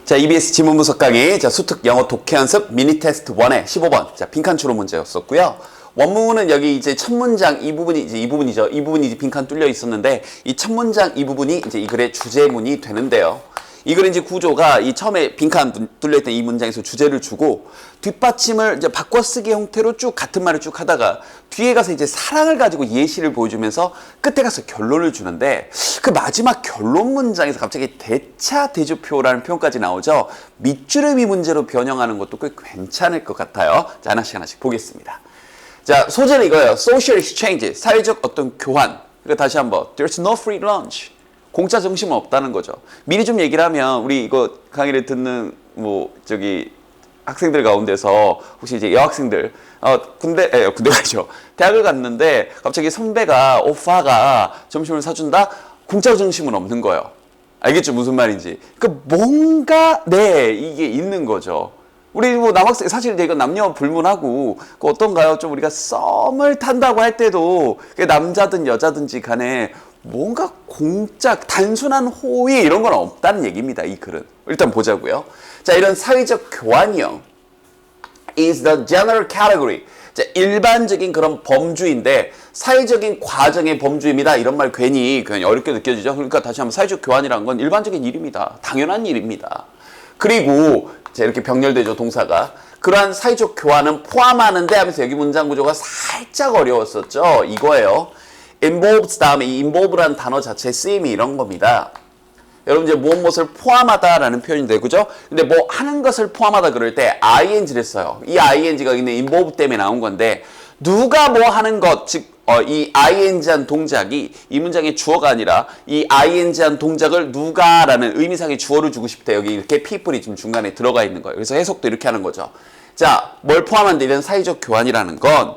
자, EBS 지문 분석 강의, 자, 수특 영어 독해 연습 미니 테스트 1의 15번. 자, 빈칸 추로 문제였었고요. 원문은 여기 이제 첫 문장 이 부분이 이제 이 부분이죠. 이 부분이 이제 빈칸 뚫려 있었는데 이 첫 문장 이 부분이 이제 이 글의 주제문이 되는데요. 이 글의 이제 구조가 이 처음에 빈칸 뚫려있던 이 문장에서 주제를 주고 뒷받침을 이제 바꿔쓰기 형태로 쭉 같은 말을 쭉 하다가 뒤에 가서 이제 사랑을 가지고 예시를 보여주면서 끝에 가서 결론을 주는데 그 마지막 결론 문장에서 갑자기 대차 대조표라는 표현까지 나오죠. 밑줄의 문제로 변형하는 것도 꽤 괜찮을 것 같아요. 자, 하나씩 보겠습니다. 자, 소재는 이거예요. Social exchange, 사회적 어떤 교환. 그러니까 다시 한번 There's no free lunch. 공짜 점심은 없다는 거죠. 미리 좀 얘기를 하면 우리 이거 강의를 듣는 학생들 가운데서 혹시 이제 여학생들 군대가 아니죠. 대학을 갔는데 갑자기 선배가 오빠가 점심을 사준다? 공짜 점심은 없는 거예요. 알겠죠? 무슨 말인지. 그 뭔가 이게 있는 거죠. 우리 남학생 사실 이건 남녀 불문하고 어떤가요? 좀 우리가 썸을 탄다고 할 때도 남자든 여자든지 간에 뭔가 공짜 단순한 호의 이런 건 없다는 얘기입니다. 이 글은 일단 보자고요. 자, 이런 사회적 교환형 is the general category. 자, 일반적인 그런 범주인데 사회적인 과정의 범주입니다. 이런 말 괜히 어렵게 느껴지죠. 그러니까 다시 한번 사회적 교환이란 건 일반적인 일입니다. 당연한 일입니다. 그리고 자, 이렇게 병렬되죠, 동사가. 그러한 사회적 교환은 포함하는데 하면서 여기 문장 구조가 살짝 어려웠었죠. 이거예요. involves 다음에 이 involve라는 단어 자체의 쓰임이 이런 겁니다. 여러분 이제 무엇을 포함하다라는 표현인데, 그죠? 근데 뭐 하는 것을 포함하다 그럴 때 ing를 써요. 이 ing가 있는 involve 때문에 나온 건데, 누가 뭐 하는 것, 즉 이 ing한 동작이 이 문장의 주어가 아니라 이 ing한 동작을 누가라는 의미상의 주어를 주고 싶대. 여기 이렇게 people이 지금 중간에 들어가 있는 거예요. 그래서 해석도 이렇게 하는 거죠. 자, 뭘 포함한데 이런 사회적 교환이라는 건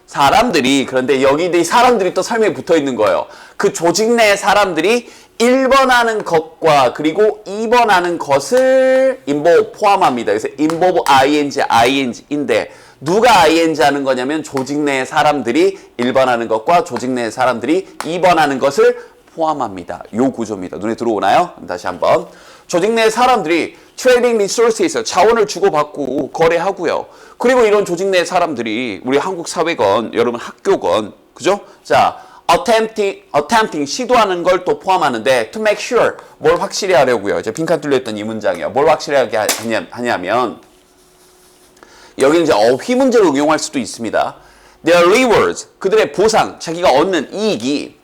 사람들이, 그런데 여기 이 사람들이 또 설명에 붙어 있는 거예요. 그 조직 내 사람들이 1번 하는 것과 그리고 2번 하는 것을 involve 포함합니다. 그래서 involve ing인데 누가 ing 하는 거냐면 조직 내 사람들이 1번 하는 것과 조직 내 사람들이 2번 하는 것을 포함합니다. 요 구조입니다. 눈에 들어오나요? 다시 한번. 조직 내 사람들이 trading resources, 자원을 주고받고 거래하고요. 그리고 이런 조직 내 사람들이 우리 한국 사회건, 여러분 학교건, 그죠? 자, attempting 시도하는 걸 또 포함하는데 to make sure, 뭘 확실히 하려고요. 이제 빈칸 뚫려있던 이 문장이요. 뭘 확실하게 하냐면 여기는 이제 어휘 문제로 응용할 수도 있습니다. Their rewards, 그들의 보상, 자기가 얻는 이익이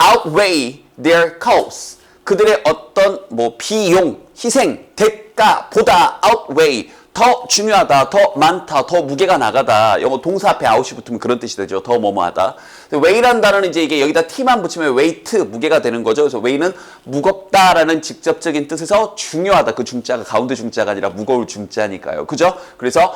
outweigh their costs, 그들의 어떤 비용, 희생, 대가보다 outweigh, 더 중요하다, 더 많다, 더 무게가 나가다. 영어 동사 앞에 out이 붙으면 그런 뜻이 되죠. 더 뭐뭐하다. weigh라는 단어는 이제 이게 여기다 t만 붙이면 weight, 무게가 되는 거죠. 그래서 weigh는 무겁다라는 직접적인 뜻에서 중요하다. 그 중자가 가운데 중자가 아니라 무거울 중자니까요. 그죠? 그래서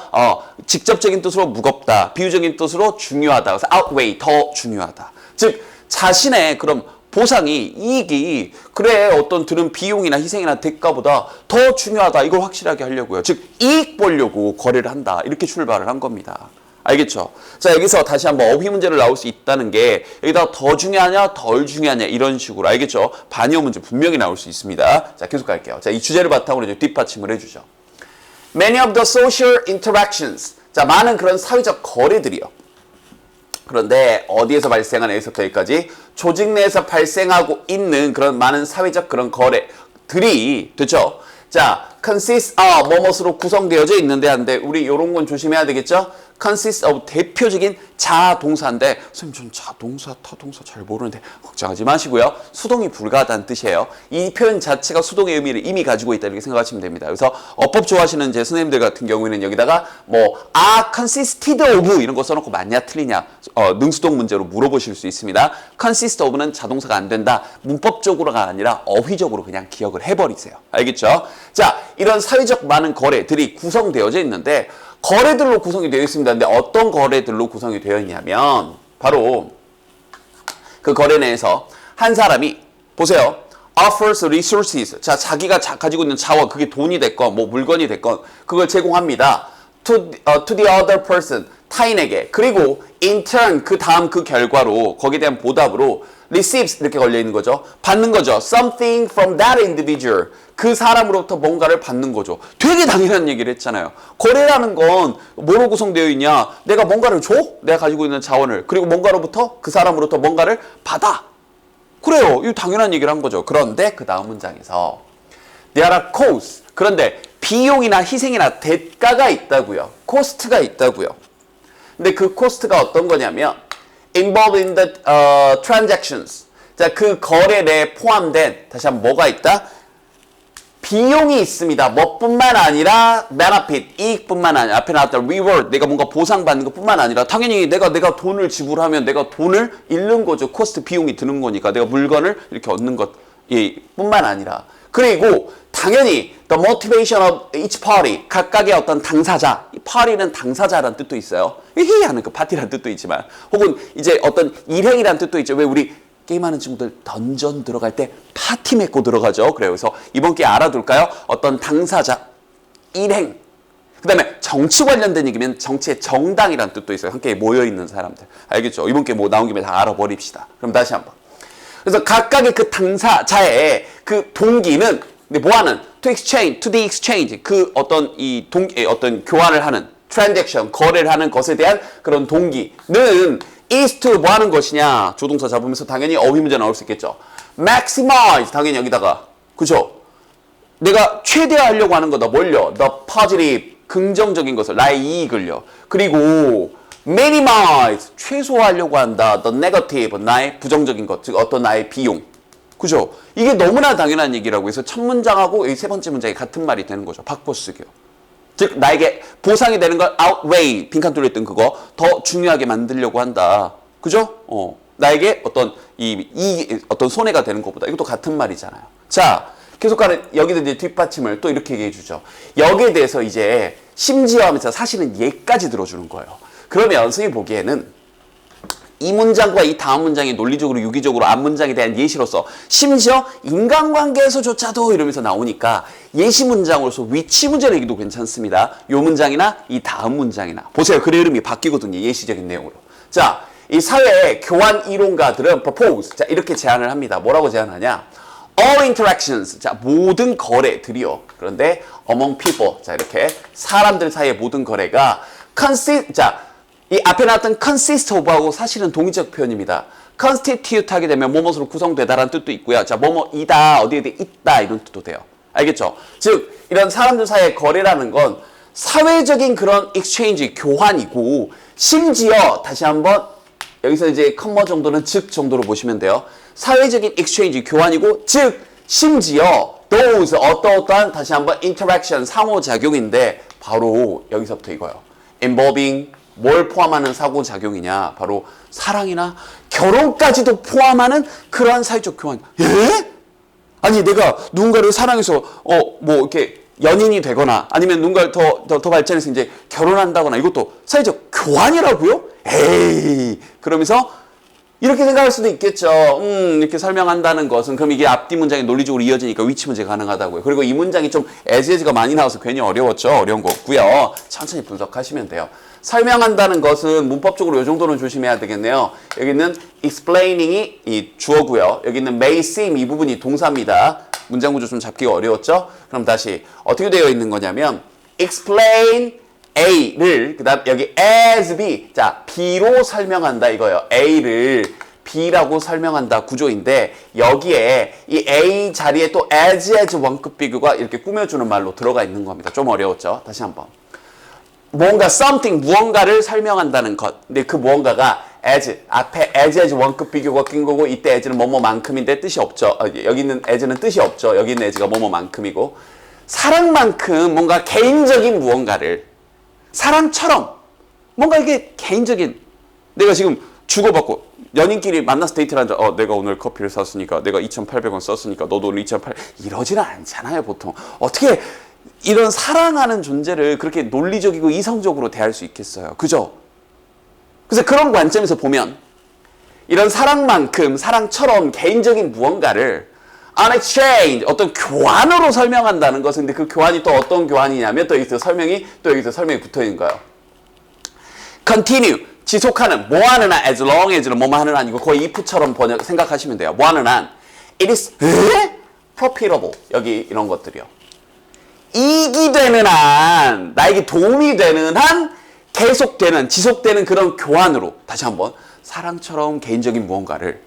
직접적인 뜻으로 무겁다, 비유적인 뜻으로 중요하다. 그래서 outweigh, 더 중요하다. 즉 자신의 그럼 보상이, 이익이 그래 어떤 들은 비용이나 희생이나 대가보다 더 중요하다. 이걸 확실하게 하려고요. 즉 이익 보려고 거래를 한다. 이렇게 출발을 한 겁니다. 알겠죠? 자, 여기서 다시 한번 어휘 문제를 나올 수 있다는 게 여기다 더 중요하냐 덜 중요하냐 이런 식으로, 알겠죠? 반의어 문제 분명히 나올 수 있습니다. 자, 계속 갈게요. 자, 이 주제를 바탕으로 이제 뒷받침을 해주죠. Many of the social interactions. 자, 많은 그런 사회적 거래들이요. 그런데 어디에서 발생하는 여기서부터 여기까지 조직 내에서 발생하고 있는 그런 많은 사회적 그런 거래들이 됐죠. 자, consist of 뭐뭇으로 구성되어져 있는데 한데 우리 요런 건 조심해야 되겠죠. consist of 대표적인 자동사인데 선생님 전 자동사, 타동사 잘 모르는데 걱정하지 마시고요. 수동이 불가하다는 뜻이에요. 이 표현 자체가 수동의 의미를 이미 가지고 있다 이렇게 생각하시면 됩니다. 그래서 어법 좋아하시는 제 선생님들 같은 경우에는 여기다가 consisted of 이런 거 써놓고 맞냐 틀리냐 능수동 문제로 물어보실 수 있습니다. consist of는 자동사가 안 된다. 문법적으로가 아니라 어휘적으로 그냥 기억을 해버리세요. 알겠죠? 자, 이런 사회적 많은 거래들이 구성되어져 있는데 거래들로 구성이 되어 있습니다. 근데 어떤 거래들로 구성이 되어 있냐면 바로 그 거래 내에서 한 사람이 보세요. offers resources. 자, 자기가 가지고 있는 자원, 그게 돈이 됐건 물건이 됐건 그걸 제공합니다. to the other person. 타인에게 그리고 in turn 그 다음 그 결과로 거기에 대한 보답으로 receives 이렇게 걸려 있는 거죠. 받는 거죠. something from that individual 그 사람으로부터 뭔가를 받는 거죠. 되게 당연한 얘기를 했잖아요. 거래라는 건 뭐로 구성되어 있냐? 내가 뭔가를 줘? 내가 가지고 있는 자원을. 그리고 뭔가로부터 그 사람으로부터 뭔가를 받아. 그래요. 이거 당연한 얘기를 한 거죠. 그런데 그 다음 문장에서 there are costs. 그런데 비용이나 희생이나 대가가 있다고요. 코스트가 있다고요. 근데 그 코스트가 어떤 거냐면 involved in the transactions. 자, 그 거래 내에 포함된 다시 한번 뭐가 있다? 비용이 있습니다. 뭐뿐만 아니라 benefit, 이익뿐만 아니라 앞에 나왔던 reward, 내가 뭔가 보상받는 것뿐만 아니라 당연히 내가 돈을 지불하면 내가 돈을 잃는 거죠. 코스트 비용이 드는 거니까 내가 물건을 이렇게 얻는 것 뿐만 아니라 그리고 당연히 the motivation of each party 각각의 어떤 당사자 이 party는 당사자라는 뜻도 있어요. 히히 하는 그 파티라는 뜻도 있지만 혹은 이제 어떤 일행이라는 뜻도 있죠. 왜 우리 게임하는 친구들 던전 들어갈 때 파티 맺고 들어가죠. 그래서 이번 기회에 알아둘까요? 어떤 당사자, 일행 그 다음에 정치 관련된 얘기면 정치의 정당이라는 뜻도 있어요. 함께 모여있는 사람들 알겠죠? 이번 기회에 뭐 나온 김에 다 알아버립시다. 그럼 다시 한번 그래서 각각의 그 당사자의 그 동기는 뭐하는 to exchange, to the exchange 그 어떤 이 어떤 교환을 하는 transaction 거래를 하는 것에 대한 그런 동기는 is to 뭐 하는 것이냐 조동사 잡으면서 당연히 어휘 문제 나올 수 있겠죠. maximize 당연히 여기다가 그죠? 내가 최대화하려고 하는 거다. 뭘요? the positive 긍정적인 것을 나의 이익을요. 그리고 minimize 최소화하려고 한다. the negative 나의 부정적인 것 즉 어떤 나의 비용 그죠? 이게 너무나 당연한 얘기라고 해서 첫 문장하고 이 세 번째 문장이 같은 말이 되는 거죠. 바꿔쓰기요. 즉 나에게 보상이 되는 걸 outweigh 빈칸 뚫렸던 그거 더 중요하게 만들려고 한다. 그죠? 나에게 어떤 어떤 손해가 되는 것보다 이것도 같은 말이잖아요. 자, 계속 가는 여기도 이제 뒷받침을 또 이렇게 얘기해 주죠. 여기에 대해서 이제 심지어 하면서 사실은 얘까지 들어주는 거예요. 그러면 선생님이 보기에는 이 문장과 이 다음 문장이 논리적으로 유기적으로 앞 문장에 대한 예시로서 심지어 인간관계에서조차도 이러면서 나오니까 예시 문장으로서 위치 문제 내기도 괜찮습니다. 이 문장이나 이 다음 문장이나 보세요. 글의 흐름이 바뀌거든요. 예시적인 내용으로. 자, 이 사회 교환 이론가들은 propose 자 이렇게 제안을 합니다. 뭐라고 제안하냐? All interactions 자 모든 거래들이요. 그런데 among people 자 이렇게 사람들 사이의 모든 거래가 consist 자 이 앞에 나왔던 consist of하고 사실은 동의적 표현입니다. constitute 하게 되면 뭐뭐로 구성되다라는 뜻도 있고요. 자, 뭐뭐이다, 어디에 있다 이런 뜻도 돼요. 알겠죠? 즉, 이런 사람들 사이의 거래라는 건 사회적인 그런 exchange, 교환이고 심지어 다시 한번 여기서 이제 컴머 정도는 즉 정도로 보시면 돼요. 사회적인 exchange, 교환이고 즉 심지어 those 어떠어떠한 다시 한번 interaction, 상호작용인데 바로 여기서부터 이거요. involving 뭘 포함하는 상호작용이냐? 바로 사랑이나 결혼까지도 포함하는 그러한 사회적 교환. 예? 아니 내가 누군가를 사랑해서 뭐 이렇게 연인이 되거나 아니면 누군가를 더 발전해서 이제 결혼한다거나 이것도 사회적 교환이라고요? 에이 그러면서 이렇게 생각할 수도 있겠죠. 이렇게 설명한다는 것은 그럼 이게 앞뒤 문장이 논리적으로 이어지니까 위치 문제 가능하다고요. 그리고 이 문장이 좀 as-가 많이 나와서 괜히 어려웠죠. 어려운 거 없고요. 천천히 분석하시면 돼요. 설명한다는 것은 문법적으로 이 정도는 조심해야 되겠네요. 여기는 explaining이 이 주어고요. 여기는 may seem 이 부분이 동사입니다. 문장 구조 좀 잡기가 어려웠죠? 그럼 다시 어떻게 되어 있는 거냐면 explain A를 그 다음 여기 as B 자 B로 설명한다 이거예요. A를 B라고 설명한다 구조인데 여기에 이 A 자리에 또 as 원급 비교가 이렇게 꾸며주는 말로 들어가 있는 겁니다. 좀 어려웠죠? 다시 한번 뭔가 something 무언가를 설명한다는 것 근데 그 무언가가 as 앞에 as 원급 비교가 낀 거고 이때 as는 뭐뭐만큼인데 뜻이 없죠. 여기 있는 as는 뜻이 없죠. 여기 있는 as가 뭐뭐만큼이고 사랑만큼 뭔가 개인적인 무언가를 사랑처럼 뭔가 이게 개인적인 내가 지금 주고받고 연인끼리 만나서 데이트를 하자 내가 오늘 커피를 샀으니까 내가 2,800원 썼으니까 너도 오늘 2,800원 이러지는 않잖아요 보통. 어떻게 이런 사랑하는 존재를 그렇게 논리적이고 이성적으로 대할 수 있겠어요. 그죠? 그래서 그런 관점에서 보면 이런 사랑만큼 사랑처럼 개인적인 무언가를 on exchange 어떤 교환으로 설명한다는 것은 근데 그 교환이 또 어떤 교환이냐면 또 여기서 설명이 붙어 있는 거예요. continue 지속하는 뭐하는 한 as long as는 뭐뭐 하는 한이고 거의 if처럼 번역 생각하시면 돼요. 뭐하는 한 it is profitable 여기 이런 것들이요. 이익이 되는 한 나에게 도움이 되는 한 계속되는 지속되는 그런 교환으로 다시 한번 사랑처럼 개인적인 무언가를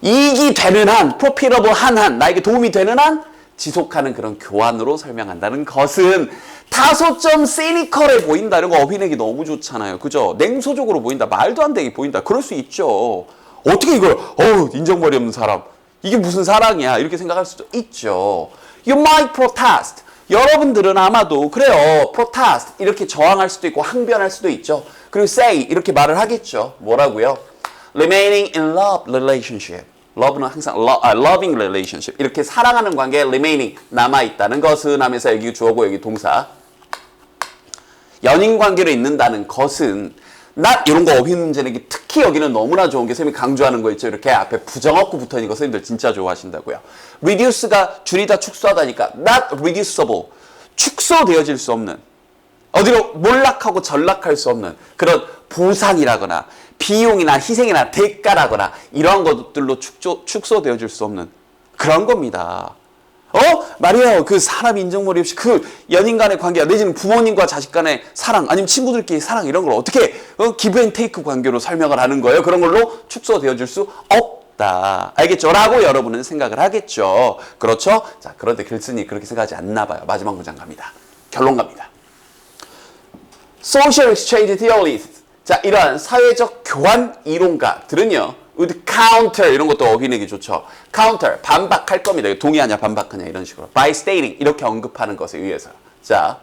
이익이 되는 한 profitable 한 나에게 도움이 되는 한 지속하는 그런 교환으로 설명한다는 것은 다소 좀 시니컬해 보인다. 이런 거 어휘내기 너무 좋잖아요. 그죠? 냉소적으로 보인다. 말도 안 되게 보인다. 그럴 수 있죠. 어떻게 이걸 인정머리 없는 사람 이게 무슨 사랑이야 이렇게 생각할 수도 있죠. You might protest. 여러분들은 아마도 그래요. protest 이렇게 저항할 수도 있고 항변할 수도 있죠. 그리고 say 이렇게 말을 하겠죠. 뭐라고요? remaining in love relationship. love는 항상 loving relationship 이렇게 사랑하는 관계에 remaining 남아있다는 것은 하면서 여기 주어고 여기 동사 연인 관계로 있는다는 것은 not 이런 거 어휘 문제는 특히 여기는 너무나 좋은 게 선생님이 강조하는 거 있죠. 이렇게 앞에 부정어구 붙어있는 거 선생님들 진짜 좋아하신다고요. reduce가 줄이다 축소하다니까 not reducible 축소되어질 수 없는 어디로 몰락하고 전락할 수 없는 그런 보상이라거나 비용이나 희생이나 대가라거나 이러한 것들로 축소되어질 수 없는 그런 겁니다. 말이에요. 그 사람 인정머리 없이 그 연인 간의 관계 내지는 부모님과 자식 간의 사랑 아니면 친구들끼리 사랑 이런 걸 어떻게 기브 앤 테이크 관계로 설명을 하는 거예요. 그런 걸로 축소되어질 수 없다. 알겠죠? 라고 여러분은 생각을 하겠죠. 그렇죠? 자, 그런데 글쓴이 그렇게 생각하지 않나 봐요. 마지막 문장 갑니다. 결론 갑니다. Social exchange theorists. 자, 이러한 사회적 교환 이론가들은요. would counter 이런 것도 어휘내기 좋죠. counter 반박할 겁니다. 동의하냐 반박하냐 이런 식으로. by stating 이렇게 언급하는 것에 의해서. 자,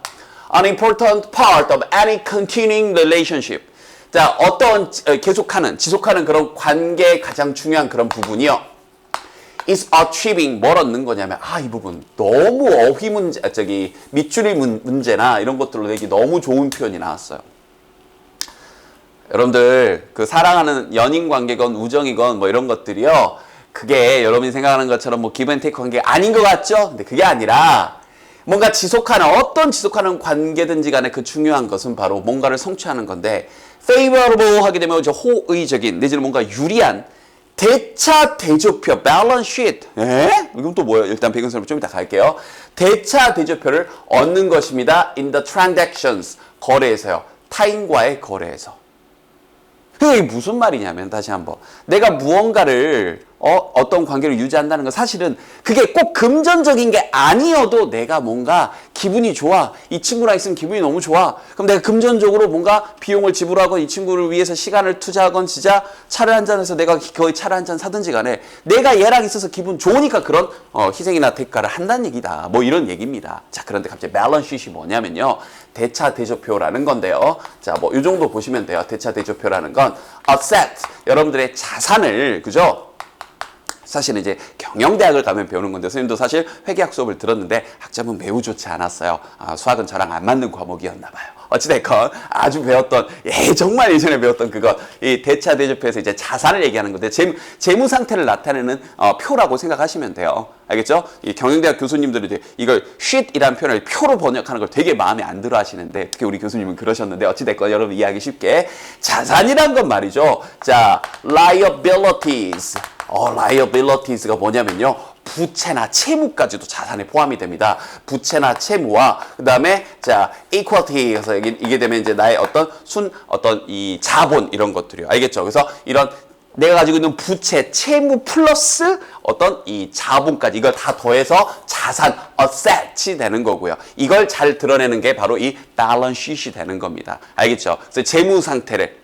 an important part of any continuing relationship. 자, 어떤 계속하는 지속하는 그런 관계의 가장 중요한 그런 부분이요. is achieving 뭘 얻는 거냐면 이 부분 너무 어휘 문제 밑줄이 문제나 이런 것들로 내기 너무 좋은 표현이 나왔어요. 여러분들 그 사랑하는 연인 관계건 우정이건 뭐 이런 것들이요. 그게 여러분이 생각하는 것처럼 뭐 기브 앤 테이크 관계가 아닌 것 같죠? 근데 그게 아니라 뭔가 어떤 지속하는 관계든지 간에 그 중요한 것은 바로 뭔가를 성취하는 건데 favorable 하게 되면 이제 호의적인 내지는 뭔가 유리한 대차 대조표 balance sheet. 이건 또 뭐예요? 일단 배경설명 좀 이따 갈게요. 대차 대조표를 얻는 것입니다. in the transactions 거래에서요. 타인과의 거래에서. 그게 무슨 말이냐면 다시 한번 내가 무언가를 어떤 관계를 유지한다는 건 사실은 그게 꼭 금전적인 게 아니어도 내가 뭔가 기분이 좋아. 이 친구랑 있으면 기분이 너무 좋아. 그럼 내가 금전적으로 뭔가 비용을 지불하고 이 친구를 위해서 시간을 투자하건 진짜 차를 한 잔해서 내가 거의 차를 한 잔 사든지 간에 내가 얘랑 있어서 기분 좋으니까 그런 희생이나 대가를 한다는 얘기다. 뭐 이런 얘기입니다. 자, 그런데 갑자기 balance sheet이 뭐냐면요. 대차 대조표라는 건데요. 자, 뭐 이 정도 보시면 돼요. 대차 대조표라는 건 asset 여러분들의 자산을 그죠? 사실은 이제 경영대학을 가면 배우는 건데 선생님도 사실 회계학 수업을 들었는데 학점은 매우 좋지 않았어요. 수학은 저랑 안 맞는 과목이었나 봐요. 어찌됐건 아주 배웠던 정말 예전에 배웠던 그거 이 대차 대조표에서 이제 자산을 얘기하는 건데 재무 상태를 나타내는 표라고 생각하시면 돼요. 알겠죠? 이 경영대학 교수님들이 이걸 sheet이라는 표현을 표로 번역하는 걸 되게 마음에 안 들어 하시는데 특히 우리 교수님은 그러셨는데 어찌됐건 여러분 이해하기 쉽게 자산이란 건 말이죠. 자, liabilities. liabilities가 뭐냐면요. 부채나 채무까지도 자산에 포함이 됩니다. 부채나 채무와 그다음에 자, equality에서 이게 되면 이제 나의 어떤 이 자본 이런 것들이요. 알겠죠? 그래서 이런 내가 가지고 있는 부채, 채무 플러스 어떤 이 자본까지 이걸 다 더해서 자산, asset이 되는 거고요. 이걸 잘 드러내는 게 바로 이 balance sheet이 되는 겁니다. 알겠죠? 그래서 재무 상태를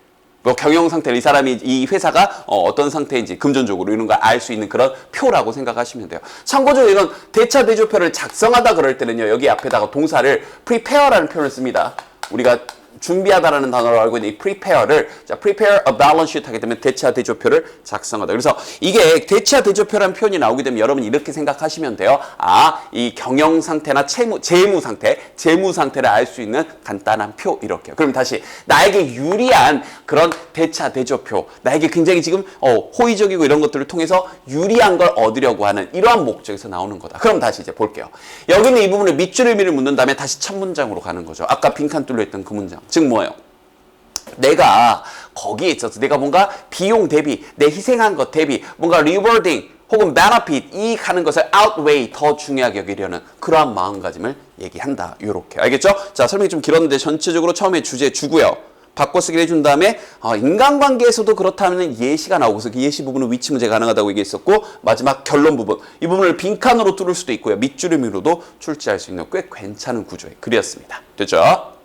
경영 상태를 이 사람이 이 회사가 어떤 상태인지 금전적으로 이런 걸 알 수 있는 그런 표라고 생각하시면 돼요. 참고적으로 이런 대차 대조표를 작성하다 그럴 때는요. 여기 앞에다가 동사를 prepare라는 표현을 씁니다. 우리가 준비하다라는 단어로 알고 있는 이 prepare를 prepare a balance sheet 하게 되면 대차 대조표를 작성하다. 그래서 이게 대차 대조표라는 표현이 나오게 되면 여러분이 이렇게 생각하시면 돼요. 이 경영 상태나 재무 상태를 알 수 있는 간단한 표 이렇게요. 그럼 다시 나에게 유리한 그런 대차 대조표, 나에게 굉장히 지금 호의적이고 이런 것들을 통해서 유리한 걸 얻으려고 하는 이러한 목적에서 나오는 거다. 그럼 다시 이제 볼게요. 여기는 이 부분을 밑줄 의미를 묻는 다음에 다시 첫 문장으로 가는 거죠. 아까 빈칸 뚫려 있던 그 문장. 즉 뭐예요? 내가 거기에 있어서 내가 뭔가 비용 대비, 내 희생한 것 대비 뭔가 rewarding 혹은 benefit, 이익하는 것을 outweigh, 더 중요하게 여기려는 그러한 마음가짐을 얘기한다. 요렇게. 알겠죠? 자, 설명이 좀 길었는데 전체적으로 처음에 주제 주고요. 바꿔쓰기를 해준 다음에 인간관계에서도 그렇다면 예시가 나오고 그래서 그 예시 부분은 위치 문제 가능하다고 얘기했었고 마지막 결론 부분 이 부분을 빈칸으로 뚫을 수도 있고요. 밑줄임으로도 출제할 수 있는 꽤 괜찮은 구조의 글이었습니다. 됐죠?